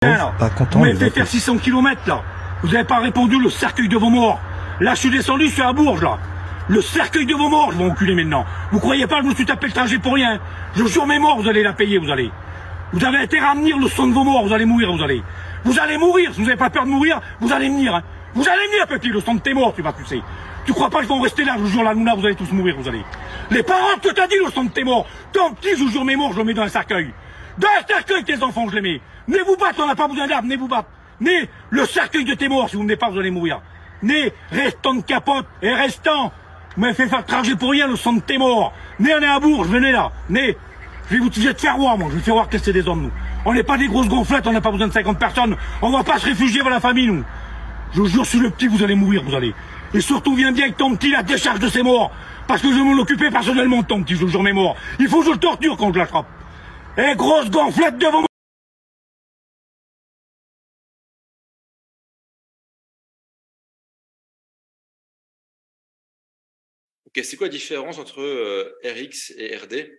Là. Pas content. Vous m'avez fait faire 600 km là. Vous n'avez pas répondu le cercueil de vos morts. Là, je suis descendu, je suis à Bourges là. Le cercueil de vos morts, je vais enculer maintenant. Vous croyez pas que je me suis tapé le trajet pour rien? Je jure mes morts, vous allez la payer, vous allez. Vous avez intérêt à venir le son de vos morts, vous allez mourir, vous allez. Vous allez mourir, si vous n'avez pas peur de mourir, vous allez venir. Hein. Vous allez venir, petit, le son de tes morts, tu vas, tu sais. Tu crois pas qu'ils vont rester là, je vous jure, là, nous là, vous allez tous mourir, vous allez. Les parents que t'as dit le son de tes morts. Tant petit, je vous jure mes morts, je le mets dans un cercueil. Dans un cercueil, tes enfants, je les mets. Venez vous battre, on n'a pas besoin d'armes, venez vous battre. Venez, le cercueil de tes morts, si vous ne venez pas, vous allez mourir. Venez, restant de capote et restant. Vous m'avez fait faire le trajet pour rien, le son de tes morts. Venez, on est à Bourges, venez là. Venez. Je vais te faire voir, moi. Je vais te faire voir que c'est des hommes, nous. On n'est pas des grosses gonflettes, on n'a pas besoin de 50 personnes. On va pas se réfugier vers la famille, nous. Je vous jure, sur le petit, vous allez mourir, vous allez. Et surtout, viens bien avec ton petit, la décharge de ses morts. Parce que je vais m'en occuper personnellement de ton petit, je vous jure mes morts. Il faut que je le torture quand je l'attrape. Eh, grosse gonflette devant moi. Ok, c'est quoi la différence entre RX et RD?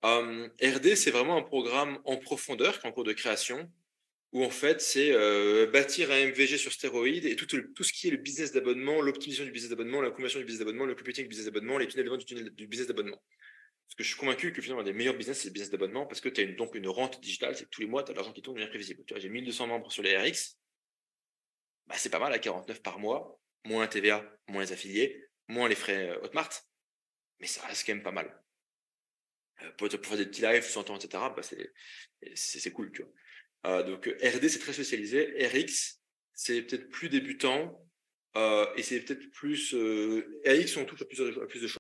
RD, c'est vraiment un programme en profondeur qui est en cours de création, où en fait, c'est bâtir un MVG sur stéroïdes et tout ce qui est le business d'abonnement, l'optimisation du business d'abonnement, la conversion du business d'abonnement, le copywriting du business d'abonnement, les tunnels de vente du business d'abonnement. Parce que je suis convaincu que finalement, un des meilleurs business, c'est le business d'abonnement, parce que tu as donc une rente digitale, c'est que tous les mois, tu as de l'argent qui tourne de manière prévisible. Tu vois, j'ai 1200 membres sur les RX, bah, c'est pas mal à 49 par mois, moins la TVA, moins les affiliés, moins les frais Hotmart, mais ça reste quand même pas mal. Pour faire des petits lives, 100 ans, etc., bah, c'est cool, tu vois. Donc RD, c'est très spécialisé. RX, c'est peut-être plus débutant, et c'est peut-être plus... RX, on touche à plus de choses.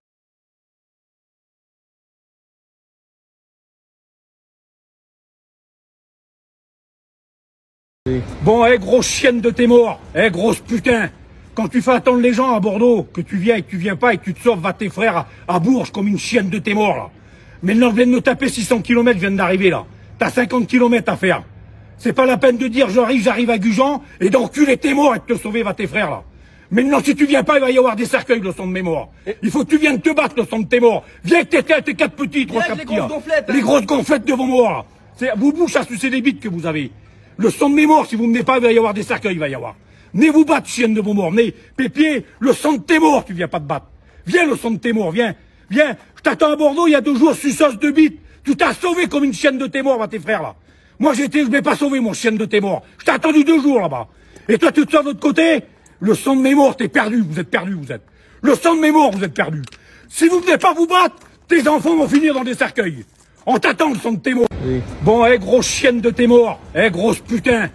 Bon, eh, grosse chienne de tes morts. Eh, grosse putain. Quand tu fais attendre les gens à Bordeaux, que tu viens et que tu viens pas et que tu te sauves, va tes frères à Bourges comme une chienne de tes morts, là. Maintenant, je viens de me taper 600 km, je viens d'arriver, là. T'as 50 km à faire. C'est pas la peine de dire j'arrive à Gujan et d'enculer tes morts et de te sauver, va tes frères, là. Maintenant, si tu viens pas, il va y avoir des cercueils, le son de mes morts. Il faut que tu viennes te battre, le son de tes morts. Viens avec tes quatre petits, trois quatre petits, les grosses gonflettes de vos morts, là. C'est vous bouche à sucer des bites que vous avez. Le son de mes morts, si vous ne venez pas, il va y avoir des cercueils, il va y avoir. Venez vous battre, chienne de vos morts. Venez, Pépier, le son de tes morts, tu viens pas te battre. Viens, le son de tes morts, viens. Viens, je t'attends à Bordeaux, il y a 2 jours, suceuse de bites. Tu t'as sauvé comme une chienne de tes morts, va tes frères, là. Moi, je m'ai pas sauvé, mon chienne de tes morts. Je t'ai attendu 2 jours, là-bas. Et toi, tu te sors de l'autre côté. Le son de mes morts, t'es perdu, vous êtes perdu, vous êtes. Le son de mes morts, vous êtes perdu. Si vous venez pas vous battre, tes enfants vont finir dans des cercueils. On t'attend, le son de tes morts. Oui. Bon, eh, grosse chienne de tes morts. Eh, grosse putain.